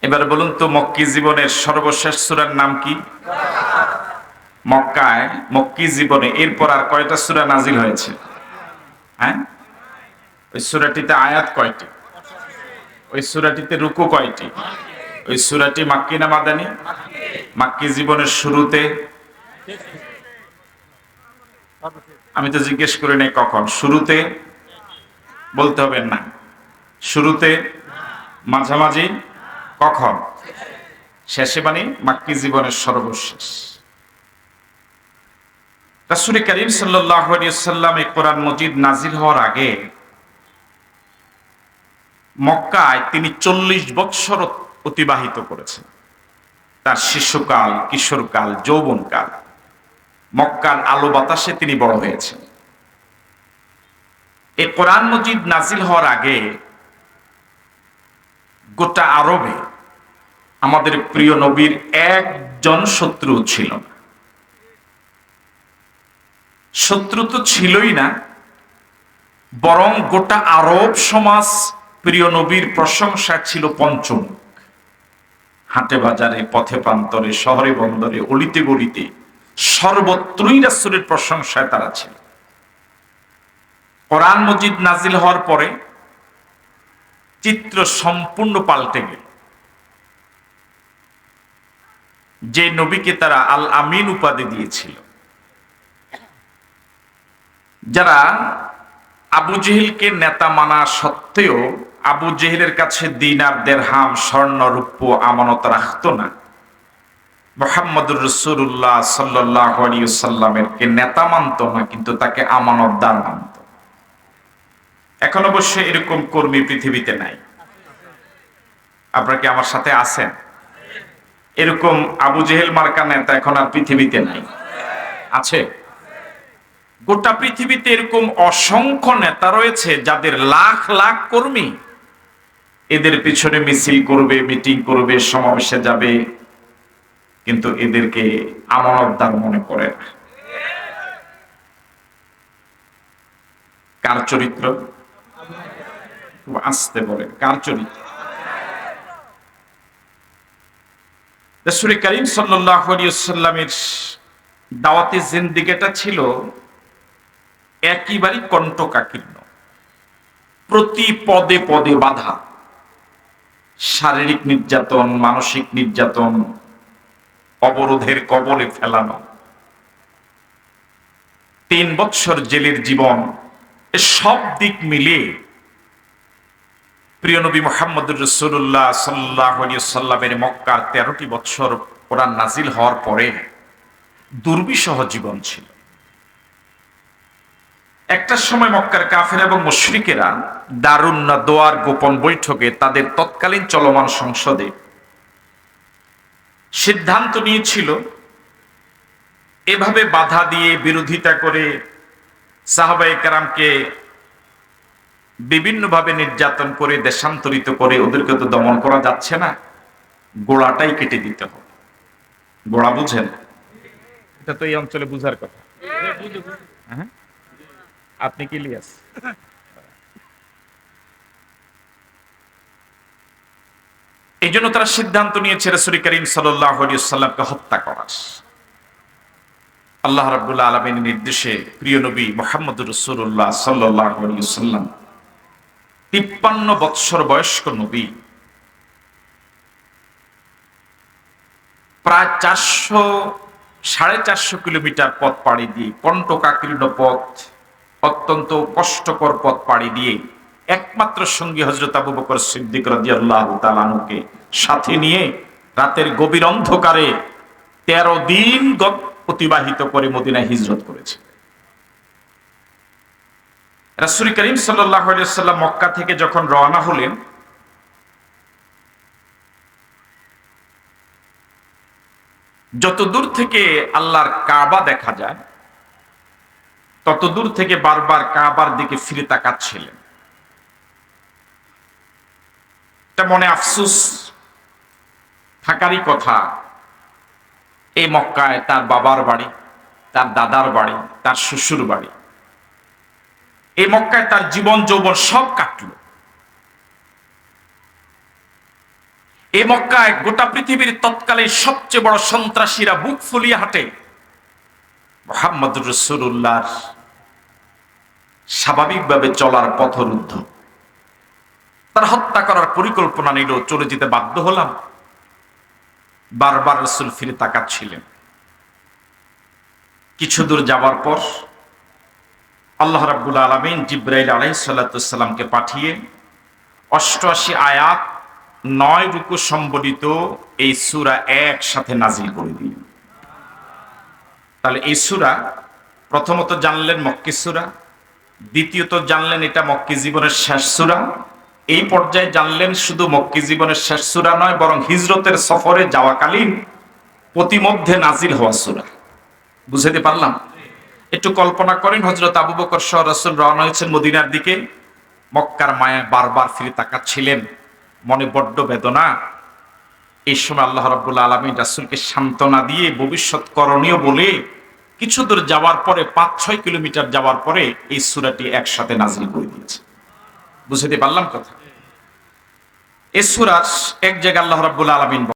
এবার বলুন তো, মক্কি জীবনের সর্বশেষ সূরার নাম কি? মক্কায় মক্কি জীবনে এরপর আর কয়টা সূরা নাজিল হয়েছে? হ্যাঁ, ওই সূরাটিতে আয়াত কয়টি? ওই সূরাটিতে রুকু কয়টি? ওই সূরাটি মাক্কি না মাদানী? মাক্কি জীবনের শুরুতে? আমি তো জিজ্ঞেস করি নাই কখন। শুরুতে বলতে হবে না। শুরুতে, মাঝামাঝি, কখন? শেষে, মানে মাক্কি জীবনের সর্বশেষ। রাসূল করিম সাল্লাল্লাহু আলাইহি ওয়াসাল্লাম এই কোরআন মজিদ নাজিল হওয়ার আগে মক্কায় তিনি 40 বৎসর অতিবাহিত করেছেন। তার শিশুকাল, কিশোরকাল, যৌবনকাল মক্কার আলো বাতাসে তিনি বড় হয়েছেন। এই কোরআন মজিদ নাজিল হওয়ার আগে গোটা আরবে আমাদের প্রিয় নবীর একজন শত্রু ছিল না। শত্রু তো ছিলই না, বরং গোটা আরব সমাজ প্রিয় নবীর প্রশংসা ছিল পঞ্চম। হাটে বাজারে, পথে প্রান্তরে, শহরে বন্দরে, অলিতে গলিতে সর্বত্রই রাসূলের প্রশংসায় তারা ছিল। কোরআন মজিদ নাজিল হওয়ার পরে চিত্র সম্পূর্ণ পাল্টে গেল। যে নবীকে তারা আল আমিন উপাধি দিয়েছিল, যারা আবু জেহেলকে নেতা মানা সত্ত্বেও আবু জেহেলের কাছে দিনার, দেরহাম, স্বর্ণ, রূপ্য আমানত রাখত না, মুহাম্মদুর রাসূলুল্লাহ সাল্লাল্লাহু আলাইহি ওয়াসাল্লামের কে নেতা মানত না, কিন্তু তাকে আমানতদার মানত। এখন অবশ্য এরকম কর্মী পৃথিবীতে নাই। আপনারা কি আমার সাথে আছেন? এরকম আবু জেহেল মার্কা নেতা এখন আর পৃথিবীতে নাই। আছে? গোটা পৃথিবীতে এরকম অসংখ্য নেতা রয়েছে যাদের লাখ লাখ কর্মী। এদের পিছনে মিছিল করবে, মিটিং করবে, সমাবেশে যাবে, কিন্তু এদেরকে আমানতদার মনে করে না। কার চরিত্র? আসতে বলে, কার চরিত্র? রাসূল করিম সাল্লাল্লাহু আলাইহি ওয়াসাল্লামের দাওয়াতি জিন্দেগিটা ছিল একেবারে কণ্টকাকীর্ণ। প্রতি পদে পদে বাধা, শারীরিক নির্যাতন, মানসিক নির্যাতন, অবরোধের কবলে ফেলানো, 3 বৎসর জেলের জীবন, সব দিক মিলিয়ে প্রিয় নবী মুহাম্মদুর রাসূলুল্লাহ সাল্লাল্লাহু আলাইহি ওয়াসাল্লামের মক্কার 13টি বৎসর কোরআন নাজিল হওয়ার পরে দুর্বিষহ জীবন ছিল। একটা সময় মক্কার কাফের এবং মুশরিকেরা দারুন নাদওয়ার গোপন বৈঠকে তাদের তৎকালীন চলমান সংসদে সিদ্ধান্ত নিয়েছিল, এভাবে বাধা দিয়ে, বিরোধিতা করে, সাহাবায়ে কেরামকে বিভিন্নভাবে নির্যাতন করে, দেশান্তরিত করে ওদেরকে তো দমন করা যাচ্ছে না, গোড়াটাই কেটে দিতে হবে। গোড়া বুঝেন? এটা তো এই অঞ্চলে বুঝার কথা। হ্যাঁ, আপনি কি ইলিয়াস? এই জন্য তারা সিদ্ধান্ত নিয়েছে রাসূল করিম সাল্লাল্লাহু আলাইহি ওয়াসাল্লামকে হত্যা করার। আল্লাহ রাব্বুল আলামিনের নির্দেশে প্রিয় নবী মুহাম্মদুর রাসূলুল্লাহ সাল্লাল্লাহু আলাইহি ওয়াসাল্লাম 53 বৎসর বয়স্ক নবী প্রায় 450 কিলোমিটার পথ পাড়ি দিয়ে, কণ্টকাকীর্ণ পথ, অত্যন্ত কষ্টকর পথ পাড়ি দিয়ে একমাত্র সঙ্গী হযরত আবু বকর সিদ্দিক রাদিয়াল্লাহু তাআলা আনহুকে সাথে নিয়ে রাতের গভীর অন্ধকারে 13 দিন অতিবাহিত করে মদিনায় হিজরত করেছে। রাসূল করিম সাল্লাল্লাহু আলাইহি ওয়াসাল্লাম মক্কা থেকে যখন রওনা হলেন, যত দূর থেকে আল্লাহর কাবা দেখা যায় তত দূর থেকে বারবার কাবার দিকে ফিরে তাকাচ্ছিলেন। এটা মনে আফসোস থাকারই কথা, এই মক্কায় তার বাবার বাড়ি, তার দাদার বাড়ি, তার শ্বশুর বাড়ি, এই মক্কায় তার জীবন যৌবন সব কাটল। এই মক্কায় গোটা পৃথিবীর তৎকালীন সবচেয়ে বড় সন্ত্রাসীরা বুক ফুলিয়ে হাঁটে মুহাম্মদুর রাসূলুল্লাহর স্বাভাবিকভাবে চলার পথরুদ্ধ। তার হত্যা করার পরিকল্পনা নিল, চলে যেতে বাধ্য হলাম। বারবার রাসূল ফিরে তাকাচ্ছিলেন। কিছু দূর যাওয়ার পর আল্লাহ রাব্বুল আলামিন জিবরাইল আলাইহিস সালাতুসসালামকে পাঠিয়ে 88 আয়াত 9 রুকু সম্বলিত এই সূরা একসাথে নাজিল করে দিলেন। তাহলে এই সূরা প্রথমত জানলেন মক্কি সূরা, দ্বিতীয়ত জানলেন এটা মক্কি জীবনের শেষ সূরা। এই পর্যায়ে জানলেন শুধু মক্কি জীবনের শেষ সূরা নয়, বরং হিজরতের সফরে যাওয়াকালীন প্রতিমধ্যে নাজিল হওয়া সূরা। বুঝাতে পারলাম? একটু কল্পনা করেন, হযরত আবু বকর সহ রাসূল রওনা হয়েছেন মদিনার দিকে। মক্কার মায়া বারবার ফিরে তাকাচ্ছিলেন, মনে বড্ড বেদনা। এই সময় আল্লাহ রাব্বুল আলামিন রাসূলকে সান্ত্বনা দিয়ে ভবিষ্যৎ করণীয় বলে কিছু দূর যাওয়ার পরে 5-6 কিলোমিটার যাওয়ার পরে এই সূরাটি একসাথে নাজিল করে দিয়েছে। বুঝতে পারলাম কথা? এই সূরার এক জায়গায় আল্লাহ রাব্বুল আলামিন